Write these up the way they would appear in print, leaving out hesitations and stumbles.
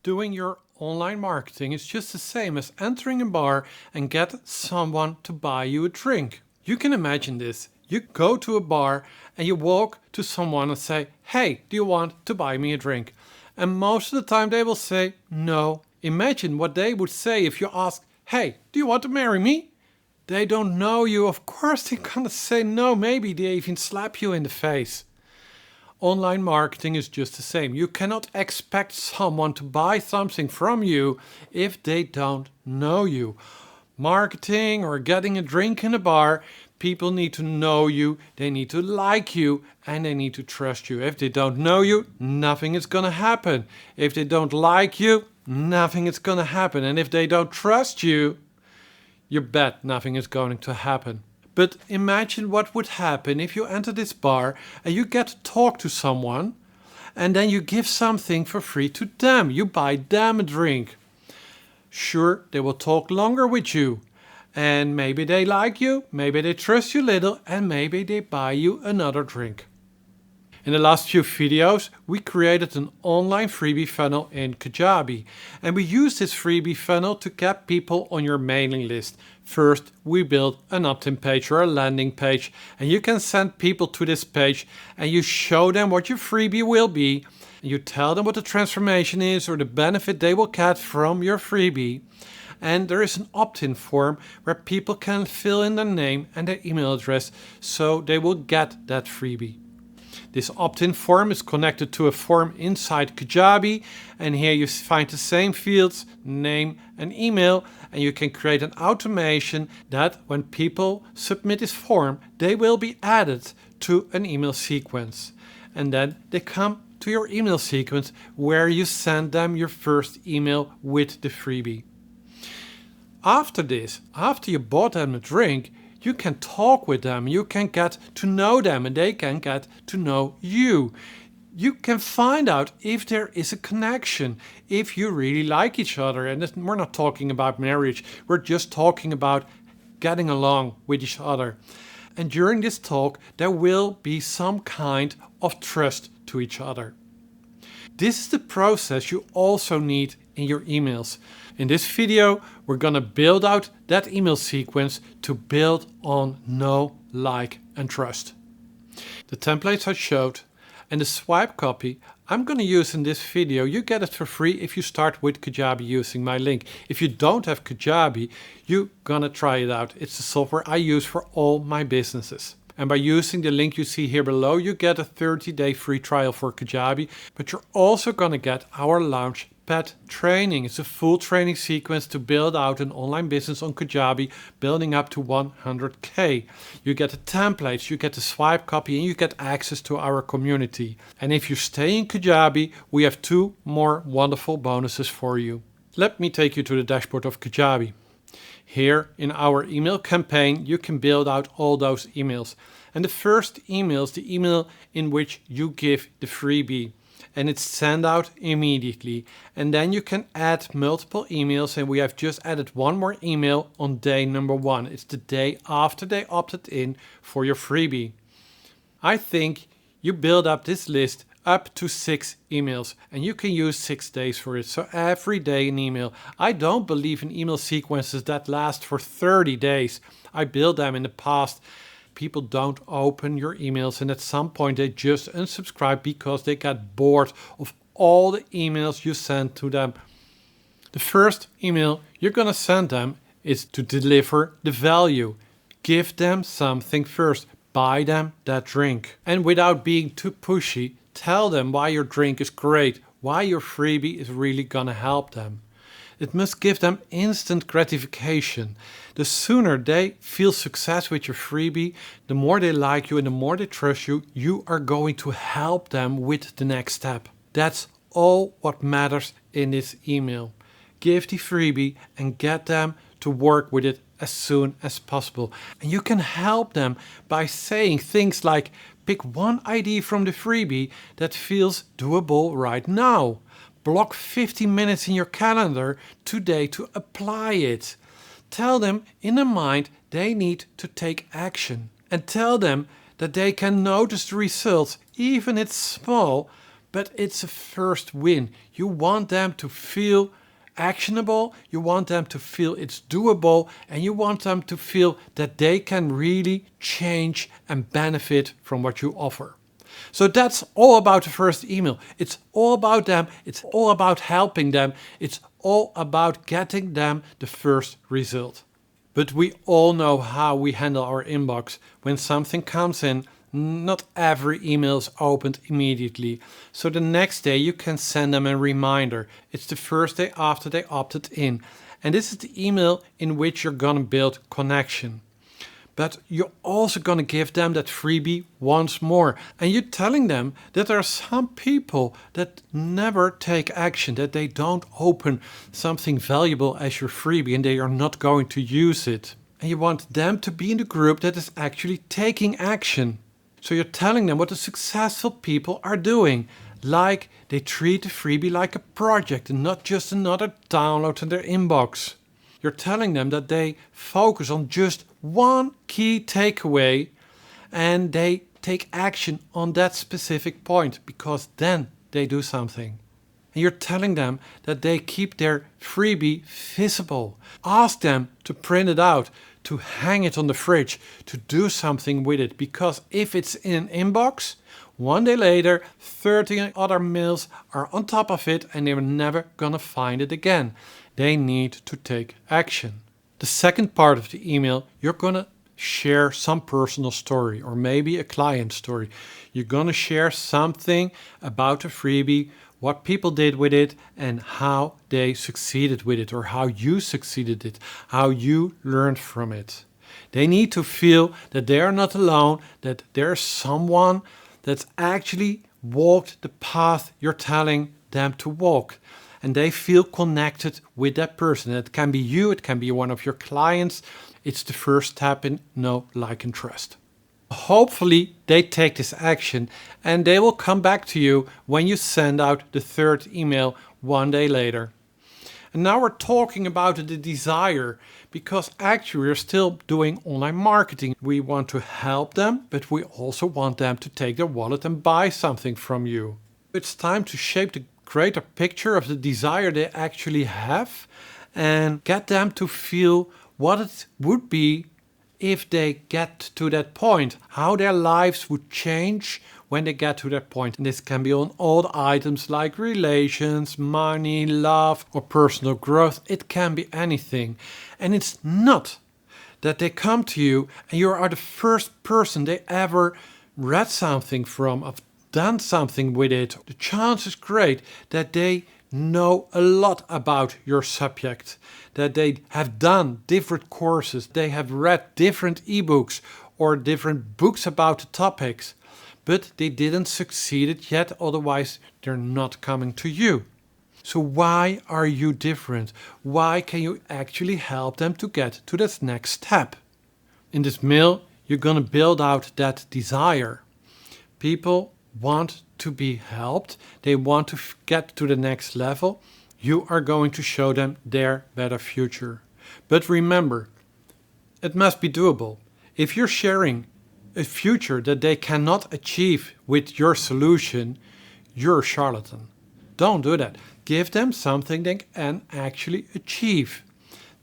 Doing your online marketing is just the same as entering a bar and get someone to buy you a drink. You can imagine this. You go to a bar and you walk to someone and say, "Hey, do you want to buy me a drink?" And most of the time they will say no. Imagine what they would say if you ask, "Hey, do you want to marry me?" They don't know you. Of course they're gonna say no. Maybe they even slap you in the face. Online marketing is just the same. You cannot expect someone to buy something from you if they don't know you. Marketing or getting a drink in a bar, people need to know you, they need to like you, and they need to trust you. If they don't know you, nothing is gonna happen. If they don't like you, nothing is gonna happen. And if they don't trust you, you bet nothing is going to happen. But imagine what would happen if you enter this bar and you get to talk to someone and then you give something for free to them. You buy them a drink. Sure, they will talk longer with you. And maybe they like you, maybe they trust you little, and maybe they buy you another drink. In the last few videos, we created an online freebie funnel in Kajabi. And we used this freebie funnel to get people on your mailing list. First, we built an opt-in page or a landing page. And you can send people to this page and you show them what your freebie will be. And you tell them what the transformation is or the benefit they will get from your freebie. And there is an opt-in form where people can fill in their name and their email address so they will get that freebie. This opt-in form is connected to a form inside Kajabi, and here you find the same fields, name and email, and you can create an automation that when people submit this form, they will be added to an email sequence. And then they come to your email sequence where you send them your first email with the freebie. After this, after you bought them a drink, you can talk with them, you can get to know them, and they can get to know you. You can find out if there is a connection, if you really like each other. And we're not talking about marriage, we're just talking about getting along with each other. And during this talk, there will be some kind of trust to each other. This is the process you also need in your emails. In this video, we're gonna build out that email sequence to build on know, like, and trust. The templates I showed and the swipe copy I'm gonna use in this video. You get it for free if you start with Kajabi using my link. If you don't have Kajabi, you're gonna try it out. It's the software I use for all my businesses. And by using the link you see here below, you get a 30-day free trial for Kajabi, but you're also gonna get our launch pad training. It's a full training sequence to build out an online business on Kajabi, building up to 100K. You get the templates, you get the swipe copy, and you get access to our community. And if you stay in Kajabi, we have 2 more wonderful bonuses for you. Let me take you to the dashboard of Kajabi. Here in our email campaign, you can build out all those emails. And the first email is the email in which you give the freebie. And it's sent out immediately. And then you can add multiple emails, and we have just added one more email on day number 1. It's the day after they opted in for your freebie. I think you build up this list up to 6 emails, and you can use 6 days for it. So every day an email. I don't believe in email sequences that last for 30 days. I built them in the past. People don't open your emails, and at some point they just unsubscribe because they got bored of all the emails you send to them. The first email you're gonna send them is to deliver the value. Give them something first. Buy them that drink. And without being too pushy, tell them why your drink is great, why your freebie is really gonna help them. It must give them instant gratification. The sooner they feel success with your freebie, the more they like you and the more they trust you, you are going to help them with the next step. That's all what matters in this email. Give the freebie and get them to work with it as soon as possible. And you can help them by saying things like, pick one idea from the freebie that feels doable right now. Block 15 minutes in your calendar today to apply it. Tell them in their mind they need to take action. And tell them that they can notice the results, even if it's small, but it's a first win. You want them to feel actionable, you want them to feel it's doable, and you want them to feel that they can really change and benefit from what you offer. So that's all about the first email. It's all about them. It's all about helping them. It's all about getting them the first result. But we all know how we handle our inbox. When something comes in, not every email is opened immediately. So the next day you can send them a reminder. It's the first day after they opted in. And this is the email in which you're gonna build connection. But you're also going to give them that freebie once more. And you're telling them that there are some people that never take action, that they don't open something valuable as your freebie and they are not going to use it. And you want them to be in the group that is actually taking action. So you're telling them what the successful people are doing. Like they treat the freebie like a project and not just another download in their inbox. You're telling them that they focus on just one key takeaway and they take action on that specific point, because then they do something. And you're telling them that they keep their freebie visible. Ask them to print it out, to hang it on the fridge, to do something with it, because if it's in an inbox, one day later 30 other mails are on top of it and they're never gonna find it again. They need to take action. The second part of the email, you're gonna share some personal story or maybe a client story. You're gonna share something about the freebie, what people did with it and how they succeeded with it, or how you succeeded it, how you learned from it. They need to feel that they are not alone, that there's someone that's actually walked the path you're telling them to walk. And they feel connected with that person. It can be you, it can be one of your clients. It's the first step in know, like, and trust. Hopefully they take this action and they will come back to you when you send out the third email one day later. And now we're talking about the desire, because actually we're still doing online marketing. We want to help them, but we also want them to take their wallet and buy something from you. It's time to shape the greater picture of the desire they actually have and get them to feel what it would be if they get to that point, how their lives would change when they get to that point. And this can be on all the items like relations, money, love, or personal growth. It can be anything. And it's not that they come to you and you are the first person they ever read something from, of done something with it. The chance is great that they know a lot about your subject, that they have done different courses, they have read different ebooks or different books about the topics, but they didn't succeed yet, otherwise they're not coming to you. So why are you different? Why can you actually help them to get to this next step? In this mail, you're going to build out that desire. People want to be helped. They want to get to the next level. You are going to show them their better future. But remember, it must be doable. If you're sharing a future that they cannot achieve with your solution, you're a charlatan. Don't do that. Give them something they can actually achieve.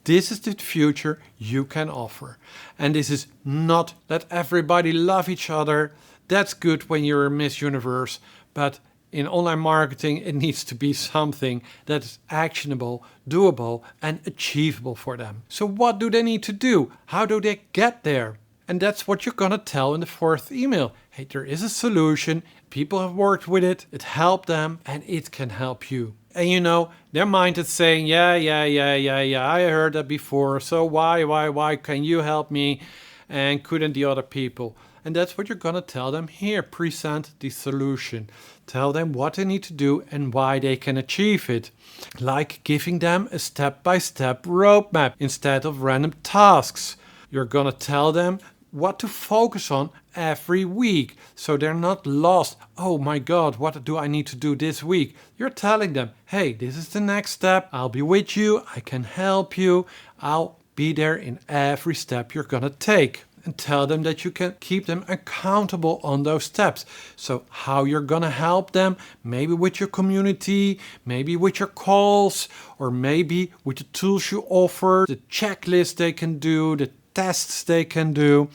This is the future you can offer. And this is not let everybody love each other. That's good when you're a Miss Universe, but in online marketing, it needs to be something that is actionable, doable, and achievable for them. So what do they need to do? How do they get there? And that's what you're gonna tell in the fourth email. Hey, there is a solution. People have worked with it. It helped them, and it can help you. And you know, their mind is saying, yeah, I heard that before. So why can you help me? And couldn't the other people? And that's what you're gonna tell them here. Present the solution. Tell them what they need to do and why they can achieve it. Like giving them a step-by-step roadmap instead of random tasks. You're gonna tell them what to focus on every week, so they're not lost. Oh my God, what do I need to do this week? You're telling them, hey, this is the next step. I'll be with you. I can help you. I'll be there in every step you're gonna take. and tell them that you can keep them accountable on those steps. So how you're gonna help them, maybe with your community, maybe with your calls, or maybe with the tools you offer, the checklist they can do, the tests they can do,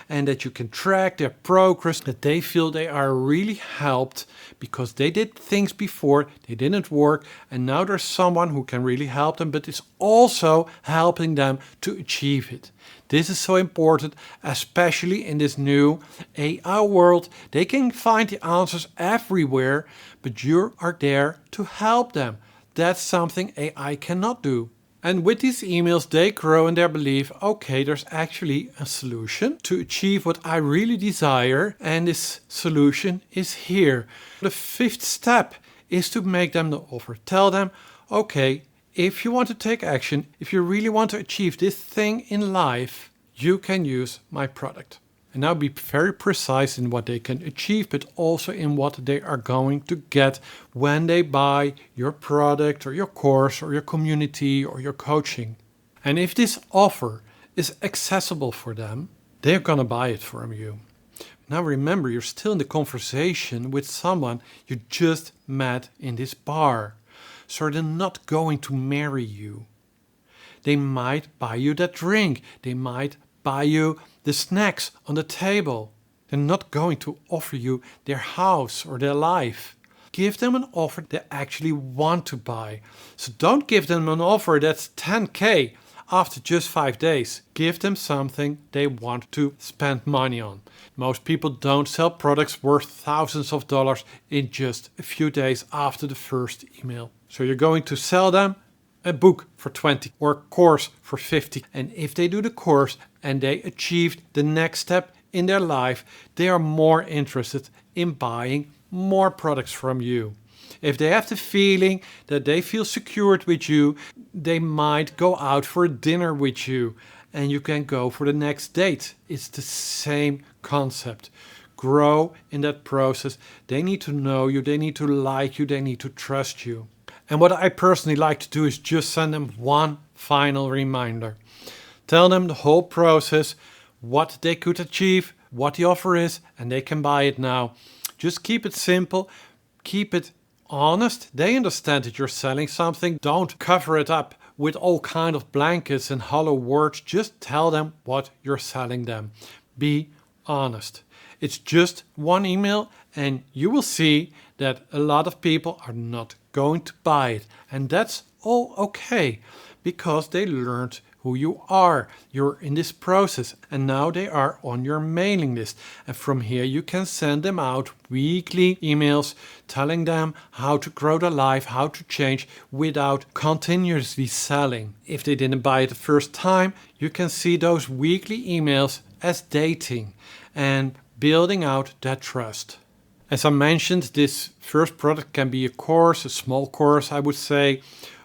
and that you can track their progress, that they feel they are really helped because they did things before, they didn't work, and now there's someone who can really help them, but is also helping them to achieve it. This is so important, especially in this new AI world. They can find the answers everywhere, but you are there to help them. That's something AI cannot do. And with these emails, they grow in their belief, okay, there's actually a solution to achieve what I really desire, and this solution is here. The fifth step is to make them the offer. Tell them, okay, if you want to take action, if you really want to achieve this thing in life, you can use my product. And now be very precise in what they can achieve, but also in what they are going to get when they buy your product or your course or your community or your coaching. And if this offer is accessible for them, they're going to buy it from you. Now remember, you're still in the conversation with someone you just met in this bar. So they're not going to marry you. They might buy you that drink. They might buy you the snacks on the table. They're not going to offer you their house or their life. Give them an offer they actually want to buy. So don't give them an offer that's 10K after just 5 days. Give them something they want to spend money on. Most people don't sell products worth thousands of dollars in just a few days after the first email. So you're going to sell them a book for 20 or a course for 50. And if they do the course and they achieved the next step in their life, they are more interested in buying more products from you. If they have the feeling that they feel secured with you, they might go out for a dinner with you and you can go for the next date. It's the same concept. Grow in that process. They need to know you, they need to like you, they need to trust you. And what I personally like to do is just send them one final reminder. Tell them the whole process, what they could achieve, what the offer is, and they can buy it now. Just keep it simple, keep it honest. They understand that you're selling something. Don't cover it up with all kind of blankets and hollow words. Just tell them what you're selling them. Be honest. It's just one email and you will see that a lot of people are not going to buy it. And that's all okay because they learned who you are. You're in this process and now they are on your mailing list. And from here you can send them out weekly emails telling them how to grow their life, how to change without continuously selling. If they didn't buy it the first time, you can see those weekly emails as dating and building out that trust. As I mentioned, this first product can be a course, a small course I would say,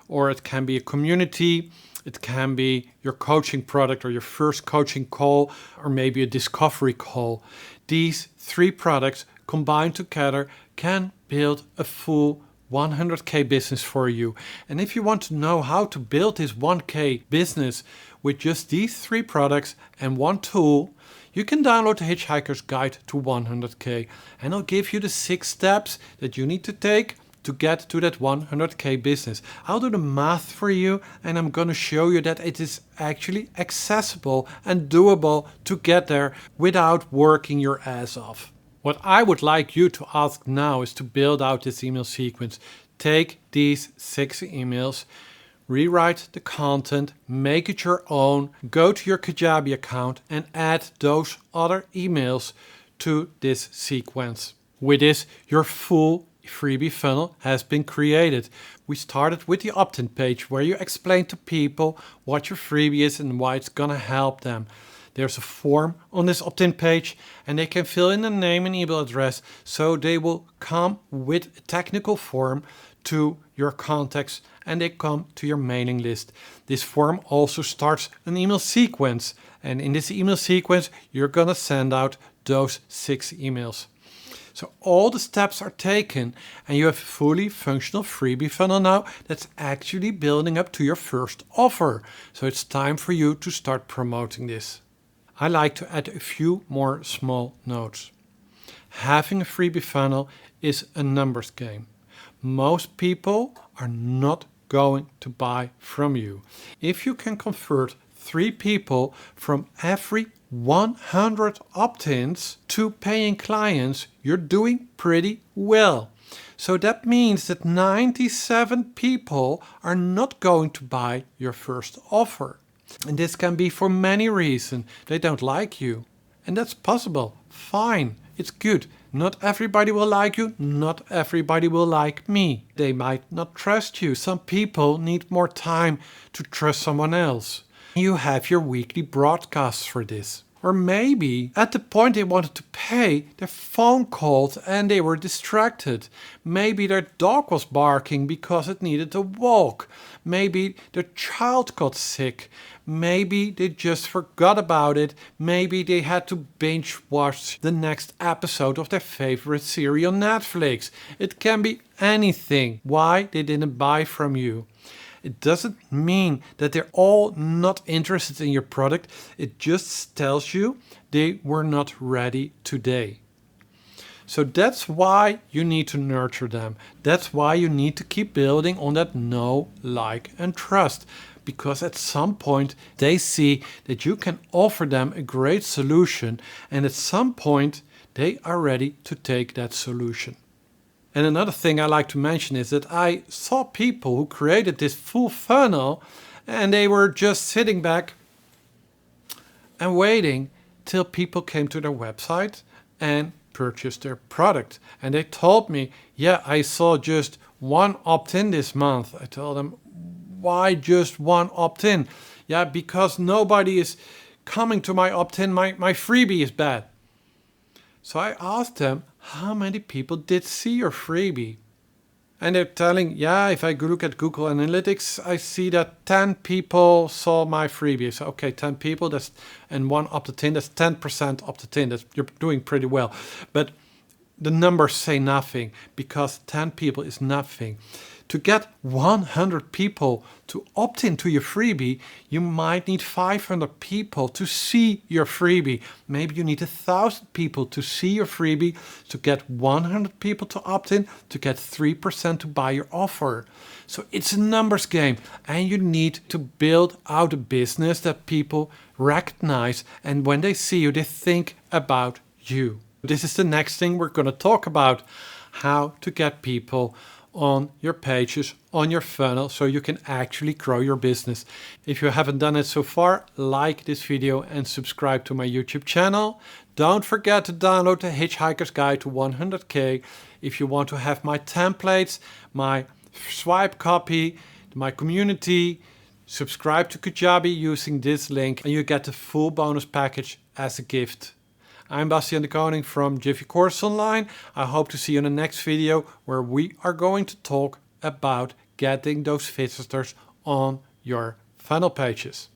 or it can be a community. It can be your coaching product or your first coaching call or maybe a discovery call. These three products combined together can build a full 100K business for you. And if you want to know how to build this 1K business with just these three products and one tool, you can download the HitchHikers Guide to 100K and I'll give you the 6 steps that you need to take to get to that 100K business. I'll do the math for you and I'm going to show you that it is actually accessible and doable to get there without working your ass off. What I would like you to ask now is to build out this email sequence. Take these 6 emails, rewrite the content, make it your own, go to your Kajabi account and add those other emails to this sequence. With this, your full freebie funnel has been created. We started with the opt-in page where you explain to people what your freebie is and why it's gonna help them. There's a form on this opt-in page and they can fill in the name and email address so they will come with a technical form to your contacts and they come to your mailing list. This form also starts an email sequence and in this email sequence you're gonna send out those 6 emails. So all the steps are taken and you have a fully functional freebie funnel now that's actually building up to your first offer. So it's time for you to start promoting this. I like to add a few more small notes. Having a freebie funnel is a numbers game. Most people are not going to buy from you. If you can convert 3 people from every 100 opt-ins to paying clients, you're doing pretty well. So that means that 97 people are not going to buy your first offer. And this can be for many reasons. They don't like you. And that's possible. Fine. It's good. Not everybody will like you. Not everybody will like me. They might not trust you. Some people need more time to trust someone else. You have your weekly broadcasts for this. Or maybe at the point they wanted to pay, their phone called and they were distracted. Maybe their dog was barking because it needed a walk. Maybe their child got sick. Maybe they just forgot about it. Maybe they had to binge watch the next episode of their favorite series on Netflix. It can be anything why they didn't buy from you. It doesn't mean that they're all not interested in your product. It just tells you they were not ready today. So that's why you need to nurture them. That's why you need to keep building on that know, like, and trust. Because at some point they see that you can offer them a great solution, and at some point they are ready to take that solution. And another thing I like to mention is that I saw people who created this full funnel and they were just sitting back and waiting till people came to their website and purchased their product. And they told me, yeah, I saw just 1 opt-in this month. I told them, why just 1 opt-in? Yeah, because nobody is coming to my opt-in. My freebie is bad. So I asked them, how many people did see your freebie? And they're telling, yeah, if I look at Google Analytics, I see that 10 people saw my freebie. So, okay, 10 people, and 1 opted in, that's 10% opted in. You're doing pretty well. But the numbers say nothing, because 10 people is nothing. To get 100 people to opt into your freebie, you might need 500 people to see your freebie. Maybe you need 1,000 people to see your freebie, to get 100 people to opt in, to get 3% to buy your offer. So it's a numbers game, and you need to build out a business that people recognize, and when they see you, they think about you. This is the next thing we're going to talk about, how to get people on your pages, on your funnel, so you can actually grow your business. If you haven't done it so far, like this video and subscribe to my YouTube channel. Don't forget to download the HitchHikers Guide to 100K. If you want to have my templates, my swipe copy, my community, subscribe to Kajabi using this link and you get the full bonus package as a gift. I'm Bastiaan the Koning from Jiffy Course Online. I hope to see you in the next video where we are going to talk about getting those visitors on your funnel pages.